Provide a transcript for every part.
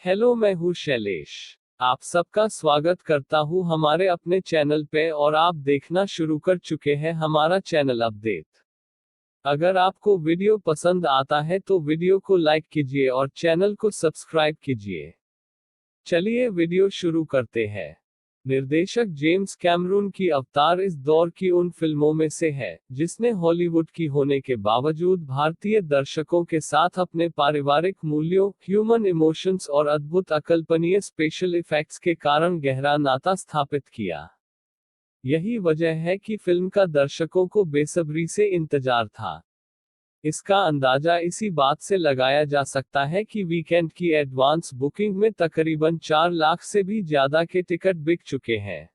Hello, मैं हूँ शैलेश। आप सबका स्वागत करता हूँ हमारे अपने चैनल पे और आप देखना शुरू कर चुके हैं हमारा चैनल अपडेट। अगर आपको वीडियो पसंद आता है तो वीडियो को लाइक कीजिए और चैनल को सब्सक्राइब कीजिए। चलिए वीडियो शुरू करते हैं। निर्देशक जेम्स कैमरून की अवतार इस दौर की उन फिल्मों में से है जिसने हॉलीवुड की होने के बावजूद भारतीय दर्शकों के साथ अपने पारिवारिक मूल्यों, ह्यूमन इमोशंस और अद्भुत अकल्पनीय स्पेशल इफेक्ट्स के कारण गहरा नाता स्थापित किया। यही वजह है कि फिल्म का दर्शकों को बेसब्री से इंतजार था। इसका अंदाजा इसी बात से लगाया जा सकता है कि वीकेंड की एडवांस बुकिंग में तकरीबन 4 लाख से भी ज्यादा के टिकट बिक चुके हैं।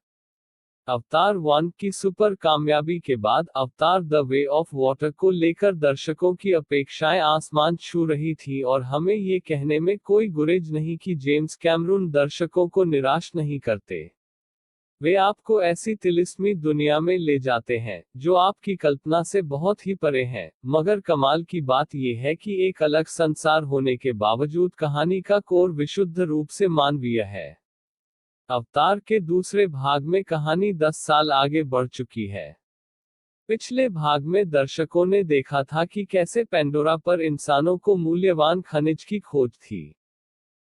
अवतार 1 की सुपर कामयाबी के बाद अवतार द वे ऑफ वाटर को लेकर दर्शकों की अपेक्षाएं आसमान छू रही थी और हमें ये कहने में कोई गुरेज नहीं कि जेम्स कैमरून दर्शकों को निराश नहीं करते। वे आपको ऐसी तिलिस्मी दुनिया में ले जाते हैं जो आपकी कल्पना से बहुत ही परे है, मगर कमाल की बात यह है कि एक अलग संसार होने के बावजूद कहानी का कोर विशुद्ध रूप से मानवीय है। अवतार के दूसरे भाग में कहानी 10 साल आगे बढ़ चुकी है। पिछले भाग में दर्शकों ने देखा था कि कैसे पेंडोरा पर इंसानों को मूल्यवान खनिज की खोज थी,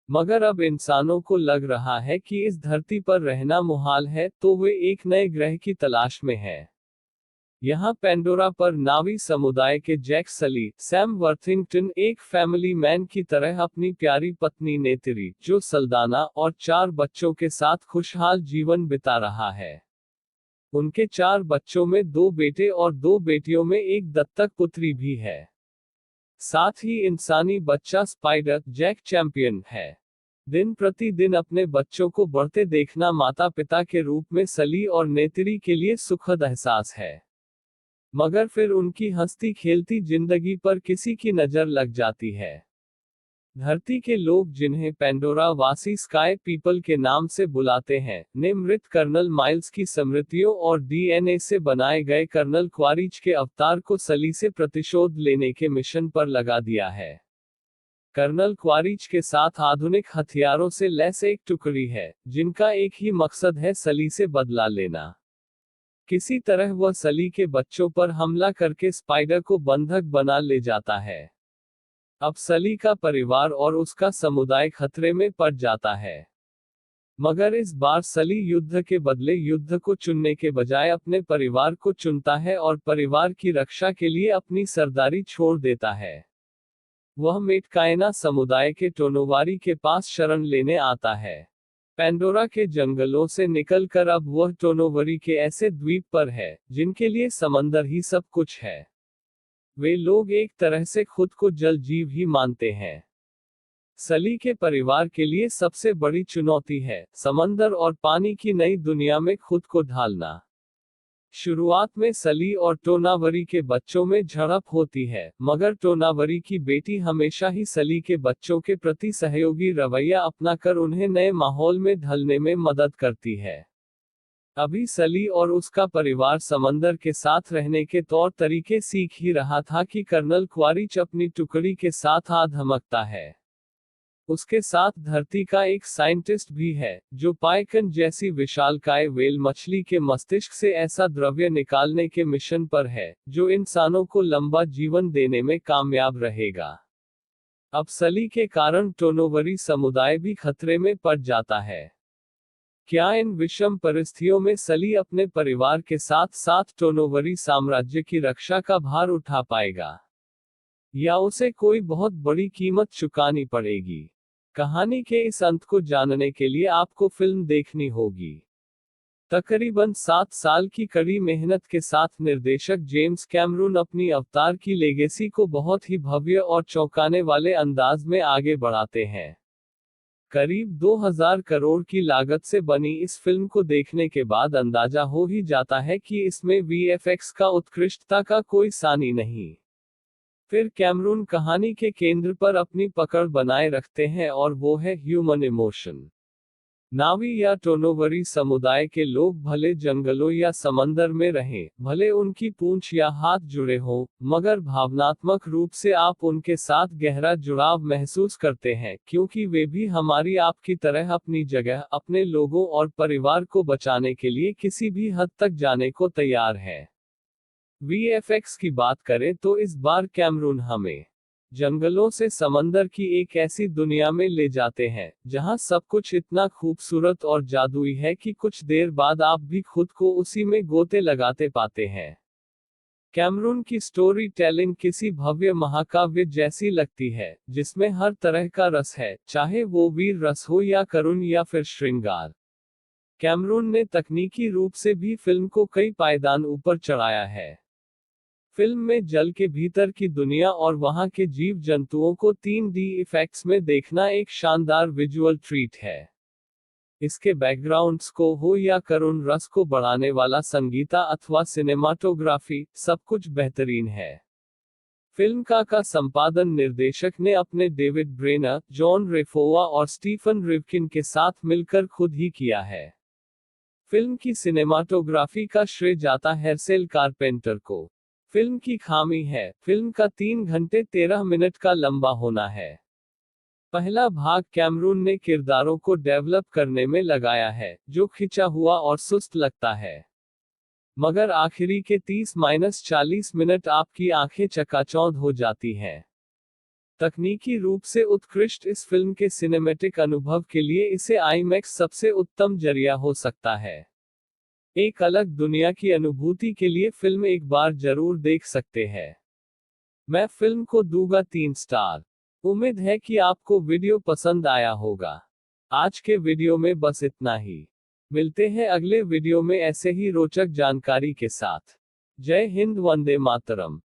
मगर अब इंसानों को लग रहा है कि इस धरती पर रहना मुहाल है, तो वे एक नए ग्रह की तलाश में हैं। यहाँ पेंडोरा पर नावी समुदाय के जैक सली, सैम वर्थिंगटन एक फैमिली मैन की तरह अपनी प्यारी पत्नी नेतरी, जो सल्दाना, और 4 बच्चों के साथ खुशहाल जीवन बिता रहा है। उनके 4 बच्चों में 2 बेटे और 2 बेटियों में एक दत्तक पुत्री भी है। साथ ही इंसानी बच्चा स्पाइडर, जैक चैंपियन है। दिन प्रतिदिन अपने बच्चों को बढ़ते देखना माता पिता के रूप में सली और नेतरी के लिए सुखद एहसास है। मगर फिर उनकी हंसती खेलती जिंदगी पर किसी की नजर लग जाती है। धरती के लोग, जिन्हें पेंडोरा वासी स्काई पीपल के नाम से बुलाते हैं, ने मृत कर्नल माइल्स की स्मृतियों और डीएनए से बनाए गए कर्नल क्वारिच के अवतार को सली से प्रतिशोध लेने के मिशन पर लगा दिया है। कर्नल क्वारिच के साथ आधुनिक हथियारों से लैस एक टुकड़ी है, जिनका एक ही मकसद है, सली से बदला लेना। किसी तरह वह सली के बच्चों पर हमला करके स्पाइडर को बंधक बना ले जाता है। अब सली का परिवार और उसका समुदाय खतरे में पड़ जाता है। मगर इस बार सली युद्ध के बदले युद्ध को चुनने के बजाय अपने परिवार को चुनता है और परिवार की रक्षा के लिए अपनी सरदारी छोड़ देता है। वह मेटकायना समुदाय के टोनोवारी के पास शरण लेने आता है। पेंडोरा के जंगलों से निकलकर अब वह टोनोवरी के ऐसे द्वीप पर है जिनके लिए समंदर ही सब कुछ है। वे लोग एक तरह से खुद को जल जीव ही मानते हैं। सली के परिवार के लिए सबसे बड़ी चुनौती है समंदर और पानी की नई दुनिया में खुद को ढालना। शुरुआत में सली और टोनावरी के बच्चों में झड़प होती है, मगर टोनावरी की बेटी हमेशा ही सली के बच्चों के प्रति सहयोगी रवैया अपनाकर उन्हें नए माहौल में ढलने में मदद करती है। अभी सली और उसका परिवार समंदर के साथ रहने के तौर तरीके सीख ही रहा था कि कर्नल क्वारिच अपनी टुकड़ी के साथ आ धमकता है। उसके साथ धरती का एक साइंटिस्ट भी है, जो पाइकन जैसी विशालकाय व्हेल मछली के मस्तिष्क से ऐसा द्रव्य निकालने के मिशन पर है, जो इंसानों को लंबा जीवन देने में कामयाब रहेगा। अब सली के कारण टोनोवरी समुदाय भी खतरे में पड़ जाता है। क्या इन विषम परिस्थितियों में सली अपने परिवार के साथ साथ टोनोवरी साम्राज्य की रक्षा का भार उठा पाएगा, या उसे कोई बहुत बड़ी कीमत चुकानी पड़ेगी? कहानी के इस अंत को जानने के लिए आपको फिल्म देखनी होगी। तकरीबन 7 साल की कड़ी मेहनत के साथ निर्देशक जेम्स कैमरून अपनी अवतार की लेगेसी को बहुत ही भव्य और चौंकाने वाले अंदाज में आगे बढ़ाते हैं। करीब 2000 करोड़ की लागत से बनी इस फिल्म को देखने के बाद अंदाजा हो ही जाता है कि इसमें वीएफएक्स का उत्कृष्टता का कोई सानी नहीं। फिर कैमरून कहानी के केंद्र पर अपनी पकड़ बनाए रखते हैं और वो है ह्यूमन इमोशन। नावी या टोनोवरी समुदाय के लोग भले जंगलों या समंदर में रहें, भले उनकी पूंछ या हाथ जुड़े हों, मगर भावनात्मक रूप से आप उनके साथ गहरा जुड़ाव महसूस करते हैं, क्योंकि वे भी हमारी आपकी तरह अपनी जगह, अपने लोगों और परिवार को बचाने के लिए किसी भी हद तक जाने को तैयार हैं। वीएफएक्स की बात करें तो इस बार कैमरून हमें जंगलों से समंदर की एक ऐसी दुनिया में ले जाते हैं, जहां सब कुछ इतना खूबसूरत और जादुई है कि कुछ देर बाद आप भी खुद को उसी में गोते लगाते पाते हैं। कैमरून की स्टोरी टेलिंग किसी भव्य महाकाव्य जैसी लगती है, जिसमें हर तरह का रस है, चाहे वो वीर रस हो या करुण या फिर श्रृंगार। कैमरून ने तकनीकी रूप से भी फिल्म को कई पायदान ऊपर चढ़ाया है। फिल्म में जल के भीतर की दुनिया और वहां के जीव जंतुओं को 3D इफेक्ट्स में देखना एक शानदार विजुअल ट्रीट है। इसके बैकग्राउंड स्कोर हो या करुण रस को बढ़ाने वाला संगीता अथवा सिनेमाटोग्राफी, सब कुछ बेहतरीन है। फिल्म का संपादन निर्देशक ने अपने डेविड ब्रेनर, जॉन रेफोवा और स्टीफन रिवकिन के साथ मिलकर खुद ही किया है। फिल्म की सिनेमाटोग्राफी का श्रेय जाता है सेल कारपेंटर को। फिल्म की खामी है, फिल्म का 3 घंटे 13 मिनट का लंबा होना है। पहला भाग कैमरून ने किरदारों को डेवलप करने में लगाया है, जो खिंचा हुआ और सुस्त लगता है। मगर आखिरी के 30-40 मिनट आपकी आंखें चकाचौंध हो जाती हैं। तकनीकी रूप से उत्कृष्ट इस फिल्म के सिनेमैटिक अनुभव के लिए इसे आईमैक्स सबसे उत्तम जरिया हो सकता है। एक अलग दुनिया की अनुभूति के लिए फिल्म एक बार जरूर देख सकते हैं। मैं फिल्म को दूंगा 3 स्टार। उम्मीद है कि आपको वीडियो पसंद आया होगा। आज के वीडियो में बस इतना ही। मिलते हैं अगले वीडियो में ऐसे ही रोचक जानकारी के साथ। जय हिंद, वंदे मातरम।